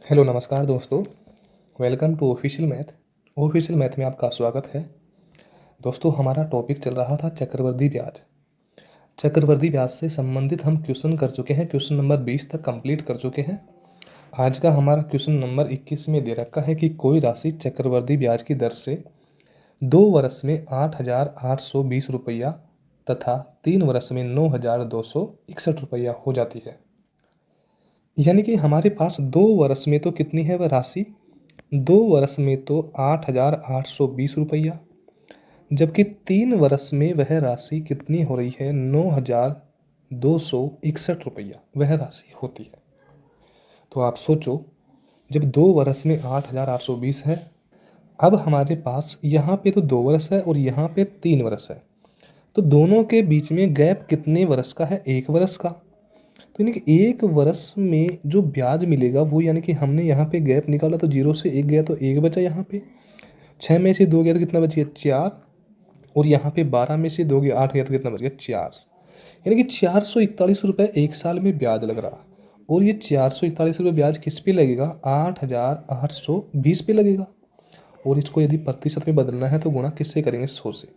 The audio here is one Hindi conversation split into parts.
हेलो नमस्कार दोस्तों। वेलकम टू ऑफिशियल मैथ में आपका स्वागत है। दोस्तों हमारा टॉपिक चल रहा था चक्रवृद्धि ब्याज। चक्रवृद्धि ब्याज से संबंधित हम क्वेश्चन कर चुके हैं, क्वेश्चन नंबर 20 तक कंप्लीट कर चुके हैं। आज का हमारा क्वेश्चन नंबर 21 में दे रखा है कि कोई राशि चक्रवृद्धि ब्याज की दर से 2 वर्ष में 8,820 रुपया तथा 3 वर्ष में 9,261 रुपया हो जाती है। यानी कि हमारे पास 2 वर्ष में तो कितनी है वह राशि, 2 वर्ष में तो 8,820 रुपया, जबकि 3 वर्ष में वह राशि कितनी हो रही है, 9,261 रुपया वह राशि होती है। तो आप सोचो, जब 2 वर्ष में 8,820 है, अब हमारे पास यहाँ पे तो 2 वर्ष है और यहाँ पे 3 वर्ष है, तो दोनों के बीच में गैप कितने वर्ष का है, 1 वर्ष का। तो यानी कि 1 वर्ष में जो ब्याज मिलेगा वो, यानी कि हमने यहाँ पे गैप निकाला तो 0 से 1 गया तो 1 बचा, यहाँ पे 6 में से 2 गया तो कितना बच गया, 4, और यहाँ पे 12 में से 2 गया 8 गया तो कितना बच गया, 4। यानी कि 441 रुपये एक साल में ब्याज लग रहा। और ये 441 रुपये ब्याज किस पे लगेगा, 8,820 पे लगेगा। और इसको यदि प्रतिशत में बदलना है तो गुणा किससे करेंगे, 100 से।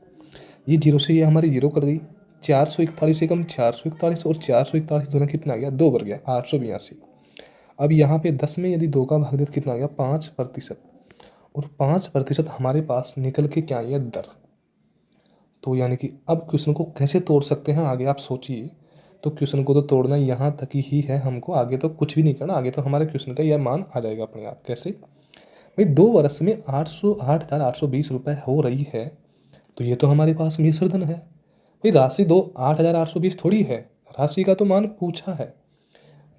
ये 0 से ये हमारी 0 कर दी, 441 से कम 441, और 441 दोनों कितना आ गया, 2 बढ़ गया, 882। अब यहाँ पे 10 में यदि 2 का भाग दे तो कितना आ गया, 5%। और 5% हमारे पास निकल के क्या आ गया, दर। तो यानी कि अब क्वेश्चन को कैसे तोड़ सकते हैं आगे आप सोचिए। तो क्वेश्चन को तो तोड़ना यहाँ तक ही है हमको, आगे तो कुछ भी नहीं करना। आगे तो हमारे क्वेश्चन का यह मान आ जाएगा अपने आप। कैसे भाई, 2 वर्ष में 8,820 रुपये हो रही है, तो ये तो हमारे पास मिश्र धन है भाई। राशि 8,820 थोड़ी है, राशि का तो मान पूछा है।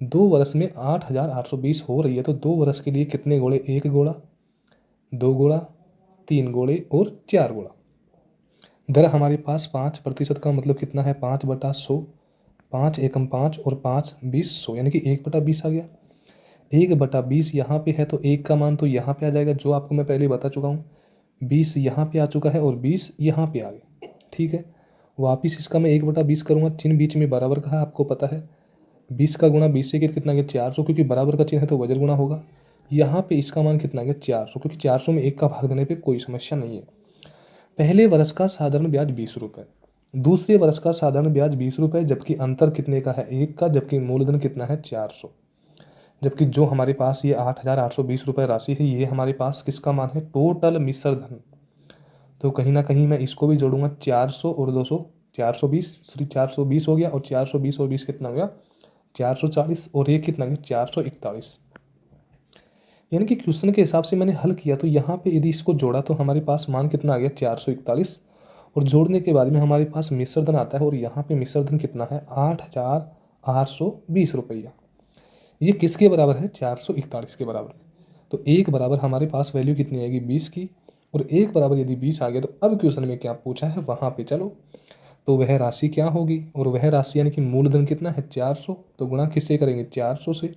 2 वर्ष में 8,820 हो रही है, तो 2 वर्ष के लिए कितने गोले, 1 गोला, 2 गोला, 3 गोले और 4 गोला। दर हमारे पास 5% का मतलब कितना है, 5/100, 5 एकम 5 और 5 20 100, यानी कि 1/20 आ गया। 1/20 यहाँ पे है तो 1 का मान तो यहाँ पे आ जाएगा, जो आपको मैं पहले बता चुका हूँ। 20 यहाँ पे आ चुका है और 20 यहाँ पे आ गया। ठीक है, वापिस इसका मैं 1/20 करूँगा, चिन्ह बीच में बराबर का है, आपको पता है। 20 का गुणा 20 से कितना गया, 400, क्योंकि बराबर का चिन्ह है तो वजन गुणा होगा। यहाँ पे इसका मान कितना गया, 400, क्योंकि 400 में 1 का भाग देने पे कोई समस्या नहीं है। पहले वर्ष का साधारण ब्याज 20 रुपये, दूसरे वर्ष का साधारण ब्याज 20 रुपये, जबकि अंतर कितने का है, 1 का, जबकि मूलधन कितना है, 400। जबकि जो हमारे पास ये 8,820 रुपये राशि है, ये हमारे पास किसका मान है, टोटल मिश्र धन। तो कहीं ना कहीं मैं इसको भी जोड़ूंगा, 400 और 200, 420, सॉरी 420 हो गया, और 420 और 20 कितना हो गया, 440, और ये कितना गया, 441। यानी कि क्वेश्चन के हिसाब से मैंने हल किया, तो यहाँ पे यदि इसको जोड़ा तो हमारे पास मान कितना आ गया, 441, और जोड़ने के बाद में हमारे पास मिश्र धन आता है, और यहाँ पे मिश्र धन कितना है, 8,820 रुपया। ये किसके बराबर है, 441 के बराबर है। तो 1 बराबर हमारे पास वैल्यू कितनी आएगी, 20 की, और 1 बराबर यदि 20 आ गया, तो अब क्वेश्चन में क्या पूछा है वहाँ पे चलो। तो वह राशि क्या होगी, और वह राशि यानी कि मूलधन कितना है, 400, तो गुणा किससे करेंगे, 400 से।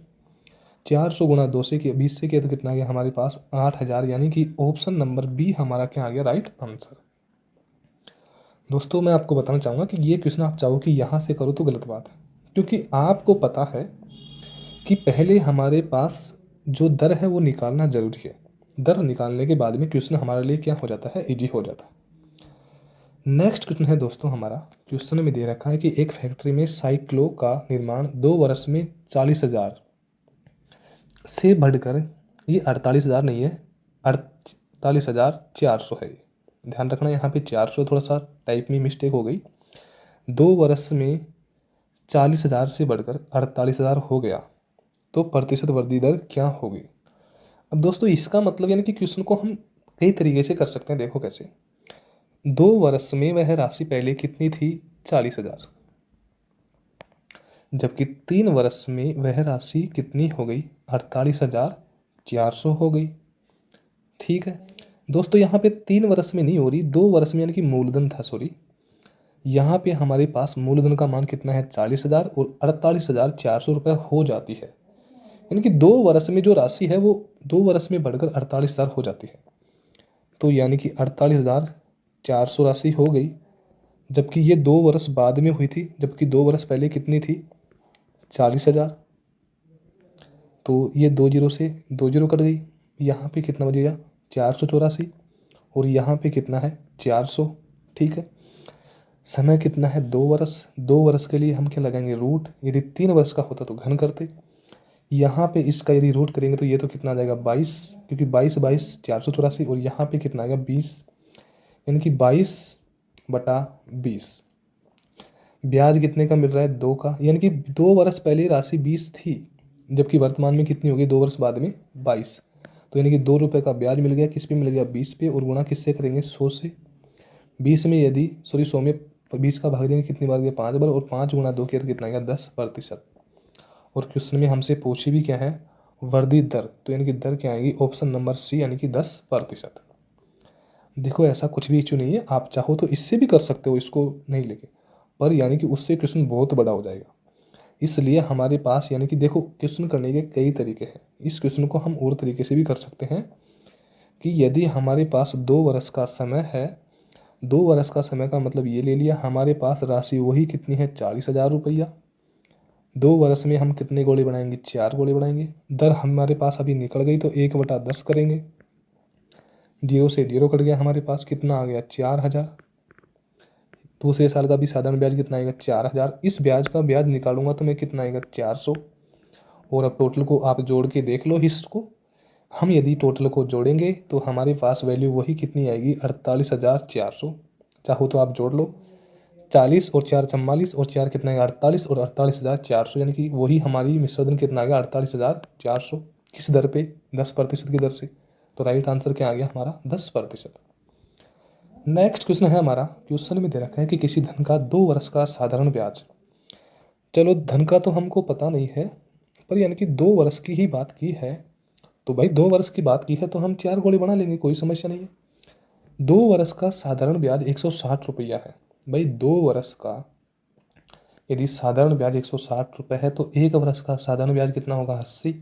400 गुणा 2 से किया, 20 से किया, तो कितना आ गया हमारे पास, 8,000। यानी कि ऑप्शन नंबर बी हमारा क्या आ गया, राइट आंसर। दोस्तों मैं आपको बताना चाहूँगा कि ये क्वेश्चन आप चाहो कि यहाँ से करो तो गलत बात है, क्योंकि आपको पता है कि पहले हमारे पास जो दर है वो निकालना जरूरी है। दर निकालने के बाद में क्वेश्चन हमारे लिए क्या हो जाता है, इजी हो जाता है। नेक्स्ट क्वेश्चन है दोस्तों हमारा, क्वेश्चन में दे रखा है कि एक फैक्ट्री में साइक्लो का निर्माण 2 वर्ष में 40,000 से बढ़कर, ये 48,000 नहीं है, 48,400 है। ध्यान रखना यहाँ पे 400 थोड़ा सा टाइप में मिस्टेक हो गई। 2 वर्ष में 40,000 से बढ़कर 48,000 हो गया, तो प्रतिशत वृद्धि दर क्या होगी। अब दोस्तों इसका मतलब यानी कि क्वेश्चन को हम कई तरीके से कर सकते हैं। देखो कैसे, 2 वर्ष में वह राशि पहले कितनी थी, 40,000, जबकि 3 वर्ष में वह राशि कितनी हो गई, 48,400 हो गई। ठीक है दोस्तों, यहाँ पे 3 वर्ष में नहीं हो रही, 2 वर्ष में, यानी कि मूलधन था, सॉरी। यहाँ पे हमारे पास मूलधन का मान कितना है, 40,000, और 48,400 रुपये हो जाती है। यानी कि 2 वर्ष में जो राशि है वो 2 वर्ष में बढ़कर 48,000 हो जाती है। तो यानी कि 48,400 राशि हो गई, जबकि ये 2 वर्ष बाद में हुई थी, जबकि 2 वर्ष पहले कितनी थी, 40,000। तो ये 2 जीरो से 2 जीरो कट गई। यहाँ पे कितना बचेगा 484 और यहाँ पे कितना है 400। ठीक है, समय कितना है 2 वर्ष। 2 वर्ष के लिए हम क्या लगाएंगे रूट। यदि 3 वर्ष का होता तो घन करते। यहाँ पे इसका यदि रूट करेंगे तो ये तो कितना आ जाएगा 22, क्योंकि 22 22 484 और यहाँ पे कितना आएगा 20, यानी कि 22/20। ब्याज कितने का मिल रहा है 2 का, यानी कि 2 वर्ष पहले राशि 20 थी, जबकि वर्तमान में कितनी होगी 2 वर्ष बाद में 22। तो यानी कि 2 रुपये का ब्याज मिल गया, किस पे मिल गया 20 पे, और गुणा किससे करेंगे 100 से। 20 में यदि 100 में 20 का भाग देंगे कितनी बार गया 5 बार, और 5 गुणा 2 किया तो कितना आएगा 10%। और क्वेश्चन में हमसे पूछी भी क्या है वर्धित दर, तो यानी कि दर क्या आएगी ऑप्शन नंबर सी, यानी कि 10%। देखो ऐसा कुछ भी इशू नहीं है, आप चाहो तो इससे भी कर सकते हो, इसको नहीं लेके, पर यानी कि उससे क्वेश्चन बहुत बड़ा हो जाएगा। इसलिए हमारे पास यानी कि देखो क्वेश्चन करने के कई तरीके हैं। इस क्वेश्चन को हम और तरीके से भी कर सकते हैं कि यदि हमारे पास 2 वर्ष का समय है, 2 वर्ष का समय का मतलब ये ले लिया हमारे पास राशि वही कितनी है 40,000 रुपया। 2 वर्ष में हम कितने गोले बनाएंगे 4 गोले बनाएंगे। दर हमारे पास अभी निकल गई तो 1/10 करेंगे। 0 से 0 कट गया, हमारे पास कितना आ गया 4,000। दूसरे साल का भी साधारण ब्याज कितना आएगा 4,000। इस ब्याज का ब्याज निकालूंगा तो मैं कितना आएगा 400। और अब टोटल को आप जोड़ के देख लो हिस्ट को। हम यदि टोटल को जोड़ेंगे तो हमारे पास वैल्यू वही कितनी आएगी 48,400। चाहो तो आप जोड़ लो, 40 और 4 44 और 4 कितना आएगा 48 और 48,400, यानी कि वही हमारी मिश्रधन कितना आ गया 48,400। किस दर पे 10% की दर से। तो राइट आंसर क्या आ गया हमारा 10%। नेक्स्ट क्वेश्चन है हमारा, क्वेश्चन में दे रखा है कि किसी धन का 2 वर्ष का साधारण ब्याज। चलो धन का तो हमको पता नहीं है, पर यानी कि 2 वर्ष की ही बात की है, तो भाई 2 वर्ष की बात की है तो हम 4 गोले बना लेंगे, कोई समस्या नहीं है। 2 वर्ष का साधारण ब्याज 160 रुपया है। भाई 2 वर्ष का यदि साधारण ब्याज 160 रुपये है तो 1 वर्ष का साधारण ब्याज कितना होगा 80।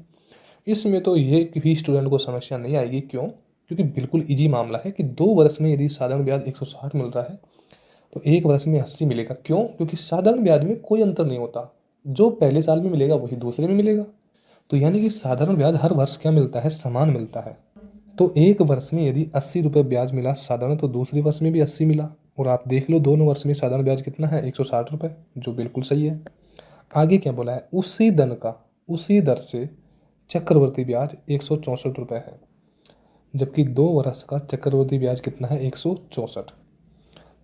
इसमें तो ये भी स्टूडेंट को समस्या नहीं आएगी, क्यों, क्योंकि बिल्कुल इजी मामला है कि 2 वर्ष में यदि साधारण ब्याज 160 मिल रहा है तो 1 वर्ष में 80 मिलेगा। क्यों, क्योंकि साधारण ब्याज में कोई अंतर नहीं होता, जो पहले साल में मिलेगा वही दूसरे में मिलेगा। तो यानी कि साधारण ब्याज हर वर्ष क्या मिलता है समान मिलता है। तो 1 वर्ष में यदि 80 रुपये ब्याज मिला साधारण, तो दूसरे वर्ष में भी 80 मिला। और आप देख लो दोनों वर्ष में साधारण ब्याज कितना है 160 रुपये, जो बिल्कुल सही है। आगे क्या बोला है, उसी धन का उसी दर से चक्रवर्ती ब्याज 164 रुपये है, जबकि 2 वर्ष का चक्रवर्ती ब्याज कितना है 164।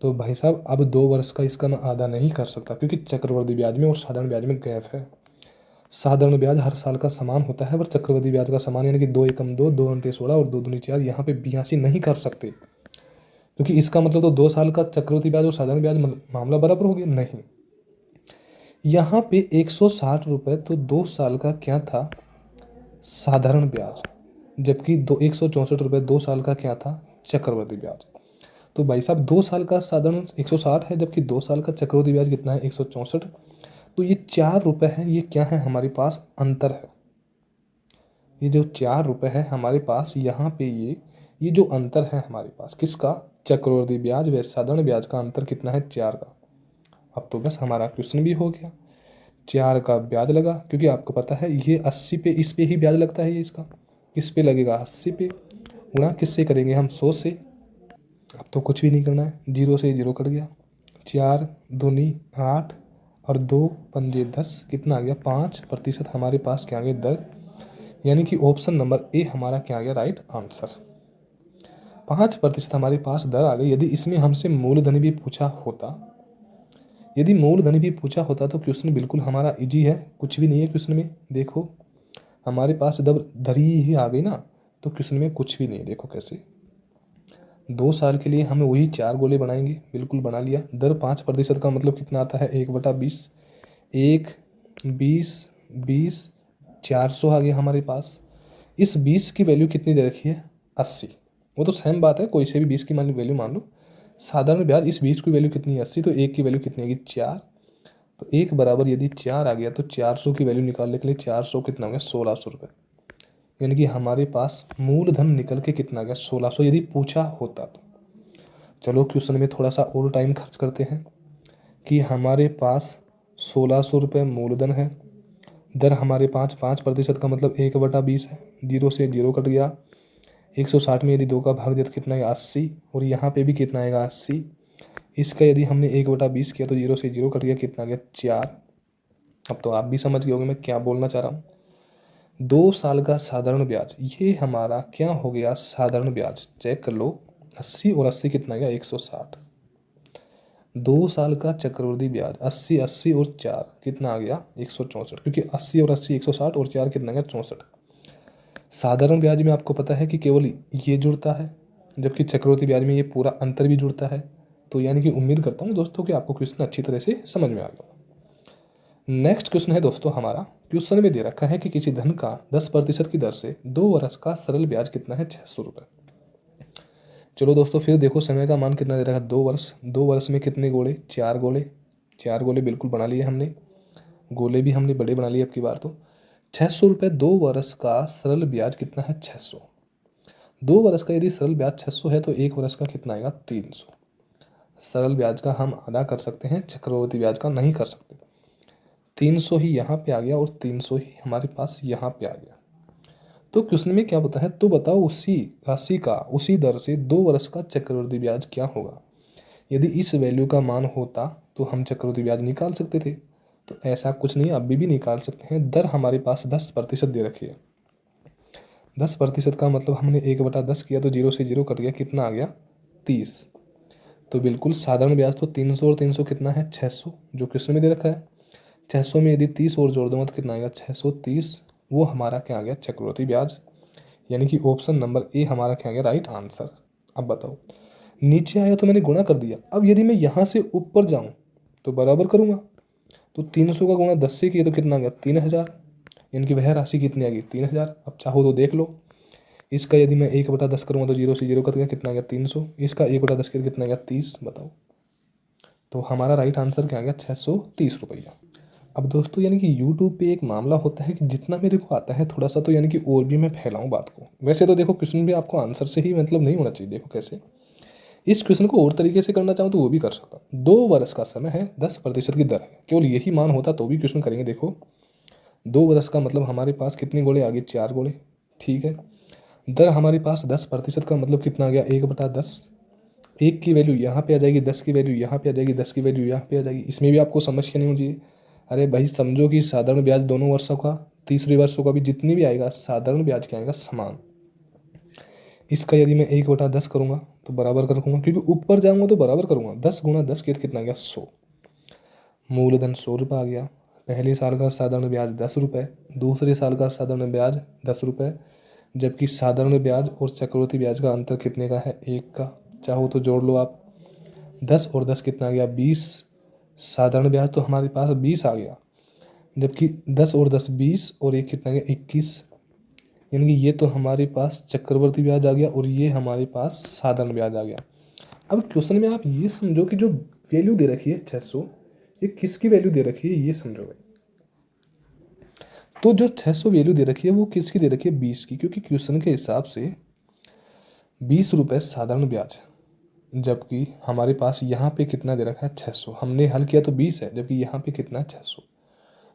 तो भाई साहब अब 2 वर्ष का इसका मैं आधा नहीं कर सकता, क्योंकि चक्रवर्ती ब्याज में और साधारण ब्याज में गैप है। साधारण ब्याज हर साल का समान होता है, पर चक्रवर्ती ब्याज का समान, यानी कि 2 एकम 2, 2 अंटे 16 और 2 दूनी 4, यहाँ पे 82 नहीं कर सकते, क्योंकि इसका मतलब तो 2 साल का चक्रवर्ती ब्याज और साधारण ब्याज मामला बराबर हो गया नहीं। यहाँ पे 160 रुपये तो 2 साल का क्या था साधारण ब्याज, जबकि 164 रुपये 2 साल का क्या था चक्रवर्ती ब्याज। तो भाई साहब 2 साल का साधारण 160 है, जबकि 2 साल का चक्रवर्ती ब्याज कितना है 164। तो ये 4 रुपये है, ये क्या है हमारे पास अंतर है। ये जो 4 रुपये है हमारे पास यहाँ पे ये जो अंतर है हमारे पास किसका चक्रवर्ती ब्याज व साधारण ब्याज का अंतर कितना है 4 का। अब तो बस हमारा क्वेश्चन भी हो गया। 4 का ब्याज लगा, क्योंकि आपको पता है ये 80 पे इस पे ही ब्याज लगता है, ये इसका किस पे लगेगा 80 पे, गुणा किससे करेंगे हम 100 से। अब तो कुछ भी नहीं करना है, 0 से 0 कट गया, 4 दूनी 8 और 2 पंजे 10, कितना आ गया 5% हमारे पास क्या आ गया दर, यानी कि ऑप्शन नंबर ए हमारा क्या आ गया राइट आंसर। 5% हमारे पास दर आ गई। यदि इसमें हमसे मूलधन भी पूछा होता, यदि मूलधन भी पूछा होता तो क्वेश्चन बिल्कुल हमारा इजी है, कुछ भी नहीं है क्वेश्चन में। देखो हमारे पास जब धरी ही आ गई ना, तो क्वेश्चन में कुछ भी नहीं है। देखो कैसे 2 साल के लिए हमें वही 4 गोले बनाएंगे, बिल्कुल बना लिया। दर 5% का मतलब कितना आता है 1/20, 1 20 20 400 आ गया हमारे पास। इस 20 की वैल्यू कितनी दे रखी है 80, वो तो सेम बात है, कोई से भी 20 की मान वैल्यू मान लो। साधारण ब्याज इस 20 की वैल्यू कितनी है 80, तो 1 की वैल्यू कितनी आएगी 4। तो 1 बराबर यदि 4 आ गया तो 400 की वैल्यू निकालने के लिए 400 कितना हो गया 1600 रुपये, यानी कि हमारे पास मूलधन निकल के कितना आ गया 1600 यदि पूछा होता तो। चलो क्वेश्चन में थोड़ा सा और टाइम खर्च करते हैं कि हमारे पास 1600 रुपये मूलधन है, दर हमारे 5% का मतलब 1/20 है, 0 से 0 कट गया। 160 में यदि 2 का भाग दिया तो कितना आएगा 80, और यहाँ पे भी कितना आएगा 80। इसका यदि हमने 1/20 किया तो 0 से 0 कट गया, कितना आ गया 4। अब तो आप भी समझ गए होंगे मैं क्या बोलना चाह रहा हूँ। 2 साल का साधारण ब्याज, ये हमारा क्या हो गया साधारण ब्याज, चेक कर लो। 80 और 80 कितना गया 160। 2 साल का चक्रवृद्धि ब्याज 80 80 और 4 कितना आ गया 164, क्योंकि 80 और 80 160 और 4 कितना गया 64। साधारण ब्याज में आपको पता है कि केवल ये जुड़ता है, जबकि चक्रवृद्धि ब्याज में ये पूरा अंतर भी जुड़ता है। तो यानी कि उम्मीद करता हूँ दोस्तों कि आपको क्वेश्चन अच्छी तरह से समझ में आ गया। नेक्स्ट क्वेश्चन है दोस्तों हमारा, क्वेश्चन में दे रखा है कि किसी धन का 10% की दर से 2 वर्ष का सरल ब्याज कितना है 600 रुपये। चलो दोस्तों फिर देखो समय का मान कितना दे रखा है 2 वर्ष। 2 वर्ष में कितने गोले, 4 गोले। 4 गोले बिल्कुल बना लिए हमने, गोले भी हमने बड़े बना लिए अब की बार। तो 600 रुपये 2 वर्ष का सरल ब्याज कितना है 600। 2 वर्ष का यदि सरल ब्याज 600 है तो 1 वर्ष का कितना आएगा 300। सरल ब्याज का हम अदा कर सकते हैं, चक्रवृद्धि ब्याज का नहीं कर सकते। 300 ही यहाँ पे आ गया और 300 ही हमारे पास यहाँ पे आ गया। तो क्वेश्चन में क्या होता है, तो बताओ उसी राशि का उसी दर से 2 वर्ष का चक्रवृद्धि ब्याज क्या होगा। यदि इस वैल्यू का मान होता तो हम चक्रवृद्धि ब्याज निकाल सकते थे। तो ऐसा कुछ नहीं, अभी भी निकाल सकते हैं। दर हमारे पास 10% दे रखी है। 10% का मतलब हमने 1/10 किया तो 0 से 0 कट गया, कितना आ गया 30। तो बिल्कुल साधारण ब्याज तो 300 और 300 कितना है 600, जो क्वेश्चन में दे रखा है। 600 में यदि 30 और जोड़ दूंगा तो कितना आएगा 630, वो हमारा क्या आ गया चक्रवृद्धि ब्याज। यानी कि ऑप्शन नंबर ए हमारा क्या आ गया राइट आंसर। अब बताओ, नीचे आया तो मैंने गुणा कर दिया, अब यदि मैं यहाँ से ऊपर जाऊँ तो बराबर करूँगा। तो 300 का गुणा 10 से किया तो कितना आ गया 3000, यानी कि वह राशि कितनी आ गई 3000। अब चाहो तो देख लो, इसका यदि मैं 1/10 करूँगा तो 0 से 0 कट गया, कितना आ गया 300। इसका 1/10 किया कितना आ गया 30, बताओ। तो हमारा राइट आंसर क्या आ गया 630 रुपया। अब दोस्तों यानी कि यूट्यूब पे एक मामला होता है कि जितना मेरे को आता है थोड़ा सा तो यानी कि और भी मैं फैलाऊं बात को। वैसे तो देखो क्वेश्चन भी आपको आंसर से ही मतलब नहीं होना चाहिए, देखो कैसे। इस क्वेश्चन को और तरीके से करना चाहूँ तो वो भी कर सकता हूँ। 2 वर्ष का समय है, 10% की दर है, केवल यही मान होता तो भी क्वेश्चन करेंगे। देखो 2 वर्ष का मतलब हमारे पास कितने गोले आ गए 4 गोले, ठीक है। दर हमारे पास 10% का मतलब कितना आ गया 1/10। 1 की वैल्यू यहाँ पे आ जाएगी, 10 की वैल्यू यहाँ पे आ जाएगी, 10 की वैल्यू यहाँ पे आ जाएगी। इसमें भी आपको समझ के नहीं होनी चाहिए। अरे भाई समझो कि साधारण ब्याज दोनों वर्षों का, तीसरे वर्षों का भी जितनी भी आएगा साधारण ब्याज क्या आएगा समान। इसका यदि मैं 1/10 करूँगा तो बराबर कर रखूँगा, क्योंकि ऊपर जाऊँगा तो बराबर करूँगा। 10 गुणा 10 कितना आ गया 100। मूलधन 100 रुपये आ गया। पहले साल का साधारण ब्याज 10 रुपये, दूसरे साल का साधारण ब्याज 10 रुपये। जबकि साधारण ब्याज और चक्रवृद्धि ब्याज का अंतर कितने का है 1 का। चाहो तो जोड़ लो आप, 10 और 10 कितना आ गया 20। साधारण ब्याज तो हमारे पास 20 आ गया, जबकि 10 और 10 20 और 1 कितना आ गया 21। यानी कि ये तो हमारे पास चक्रवृद्धि ब्याज आ गया और ये हमारे पास साधारण ब्याज आ गया। अब क्वेश्चन में आप ये समझो कि जो वैल्यू दे रखी है 600, ये किसकी वैल्यू दे रखी है ये समझो भाई। तो जो 600 वैल्यू दे रखी है वो किसकी दे रखी है 20 की, क्योंकि क्वेश्चन के हिसाब से 20 रुपये साधारण ब्याज, जबकि हमारे पास यहाँ पे कितना दे रखा है 600। हमने हल किया तो 20 है, जबकि यहाँ पे कितना है 600।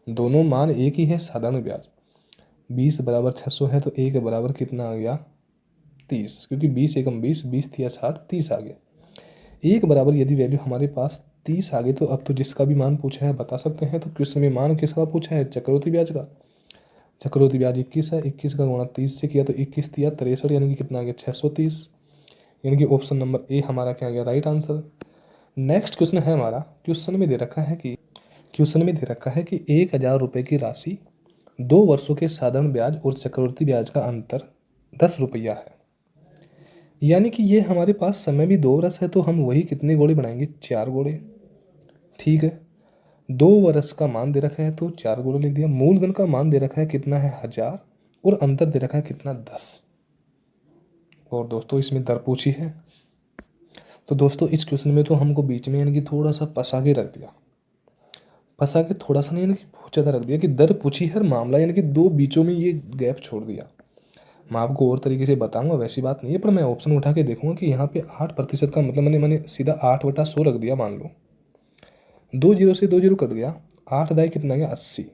दोनों मान एक ही है साधारण ब्याज। 20 बराबर 600 है तो 1 बराबर कितना आ गया 30, क्योंकि 20 एकम 20, 20 तिया 60, 30 आ गया। 1 बराबर यदि वैल्यू हमारे पास 30 आ गई तो अब तो जिसका भी मान पूछा है बता सकते हैं। तो क्वेश्चन में मान किसका पूछा है चक्रवृद्धि ब्याज का। चक्रवृद्धि ब्याज 21 है, 21 का गुणा 30 से किया तो 21 तिया 63, यानी कि कितना आ गया 630। यानी कि ऑप्शन नंबर ए हमारा क्या आ गया राइट आंसर। नेक्स्ट क्वेश्चन है हमारा, क्वेश्चन में दे रखा है कि 1000 रुपये की राशि 2 वर्षों के साधारण ब्याज और चक्रवृद्धि ब्याज का अंतर 10 रुपया है। यानी कि ये हमारे पास समय भी 2 वर्ष है, तो हम वही कितने गोले बनाएंगे 4 गोले, ठीक है। 2 वर्ष का मान दे रखा है तो 4 गोले लिख दिया। मूलधन का मान दे रखा है कितना है 1000 और अंतर दे रखा है कितना 10। और दोस्तों इसमें दर पूछी है। तो दोस्तों इस क्वेश्चन में तो हमको बीच में यानी कि थोड़ा सा फंसा के रख दिया, फंसा के थोड़ा सा नहीं यानी कि बहुत ज़्यादा रख दिया कि दर पूछी है मामला, यानी कि दो बीचों में ये गैप छोड़ दिया। मैं आपको और तरीके से बताऊंगा, वैसी बात नहीं है, पर मैं ऑप्शन उठा के देखूंगा कि यहाँ पे 8% का मतलब मैंने सीधा 8/100 रख दिया। मान लो 2 जीरो से 2 जीरो कट गया, 8 दाई कितना गया 80,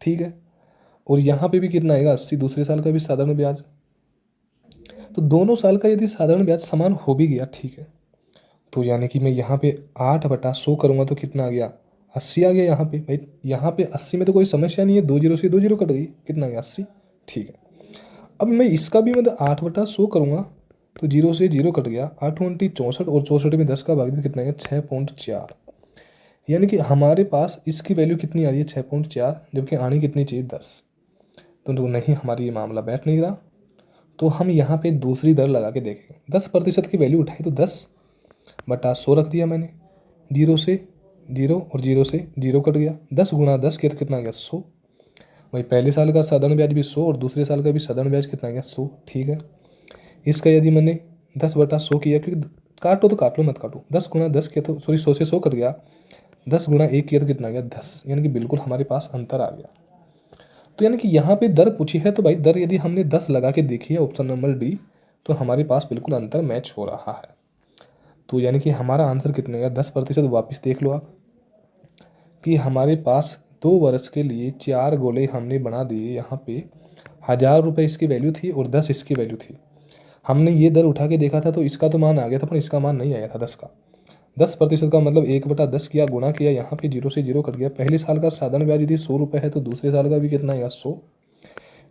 ठीक है। और यहाँ पे भी कितना आएगा 80, दूसरे साल का भी साधारण ब्याज। तो दोनों साल का यदि साधारण ब्याज समान हो भी गया, ठीक है, तो यानी कि मैं यहाँ पे 8/100 करूँगा तो कितना आ गया 80 आ गया यहाँ पे। भाई यहाँ पे 80 में तो कोई समस्या नहीं है, 2 जीरो से 2 जीरो कट गई, कितना आ गया 80, ठीक है। अब मैं इसका भी मतलब 8/100 करूँगा तो 0 से 0 कट गया, 8×8 64 और 64 में 10 का भाग दिया, कितना आ गया 6.4। यानी कि हमारे पास इसकी वैल्यू कितनी आ रही है 6.4, जबकि आनी कितनी चाहिए 10। तो नहीं, हमारी ये मामला बैठ नहीं रहा। तो हम यहाँ पे दूसरी दर लगा के देखेंगे। 10% की वैल्यू उठाई तो 10/100 रख दिया मैंने, 0 से 0 और 0 से 0 कट गया, 10×10 किया तो कितना आ गया 100। वही पहले साल का साधारण ब्याज भी 100 और दूसरे साल का भी साधारण ब्याज कितना आ गया 100, ठीक है। इसका यदि मैंने 10/100 किया, क्योंकि काटो तो काट लो, मत काटो, 10×10 किया तो 100 से 100 कट गया, 10×1 किया तो कितना आ गया 10, यानी कि बिल्कुल हमारे पास अंतर आ गया। तो यानी कि यहाँ पे दर पूछी है तो भाई दर यदि हमने 10 लगा के देखी है ऑप्शन नंबर डी, तो हमारे पास बिल्कुल अंतर मैच हो रहा है। तो यानी कि हमारा आंसर कितने का 10%। वापस देख लो आप कि हमारे पास 2 वर्ष के लिए 4 गोले हमने बना दिए। यहाँ पे 1000 रुपये इसकी वैल्यू थी और 10 इसकी वैल्यू थी। हमने ये दर उठा के देखा था तो इसका तो मान आ गया था, पर इसका मान नहीं आया था 10 का। 10% का मतलब 1/10 किया, गुणा किया, यहाँ पे 0 से 0 कट गया। पहले साल का साधारण ब्याज यदि 100 रुपये है तो दूसरे साल का भी कितना आएगा 100।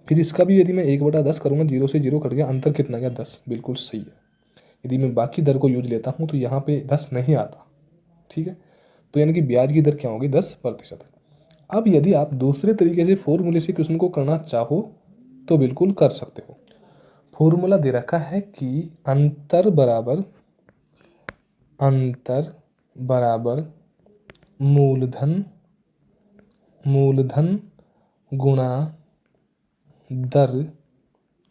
फिर इसका भी यदि मैं 1/10 करूँगा, 0 से 0 कट गया, अंतर कितना गया 10, बिल्कुल सही है। यदि मैं बाकी दर को यूज लेता हूँ तो यहाँ पे 10 नहीं आता, ठीक है। तो यानी कि ब्याज की दर क्या होगी 10%। अब यदि आप दूसरे तरीके से फॉर्मूले से क्वेश्चन को करना चाहो तो बिल्कुल कर सकते हो। फॉर्मूला दे रखा है कि अंतर बराबर मूलधन गुणा दर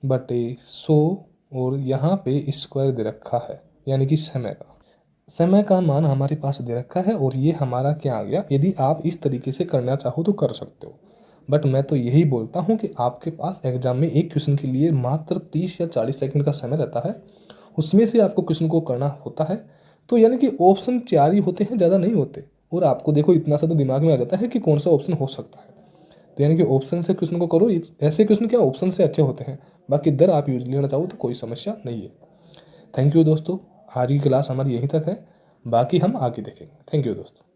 बटे 100 और यहाँ पे स्क्वायर दे रखा है, यानी कि समय का मान हमारे पास दे रखा है। और ये हमारा क्या आ गया, यदि आप इस तरीके से करना चाहो तो कर सकते हो। बट मैं तो यही बोलता हूँ कि आपके पास एग्जाम में एक क्वेश्चन के लिए मात्र 30 या 40 सेकंड का समय रहता है, उसमें से आपको क्वेश्चन को करना होता है। तो यानी कि ऑप्शन 4 ही होते हैं, ज़्यादा नहीं होते। और आपको देखो इतना सा तो दिमाग में आ जाता है कि कौन सा ऑप्शन हो सकता है। तो यानी कि ऑप्शन से क्वेश्चन को करो, ऐसे क्वेश्चन क्या ऑप्शन से अच्छे होते हैं। बाकी दर आप यूज लेना चाहो तो कोई समस्या नहीं है। थैंक यू दोस्तों, आज की क्लास हमारी यहीं तक है, बाकी हम आगे देखेंगे। थैंक यू दोस्तों।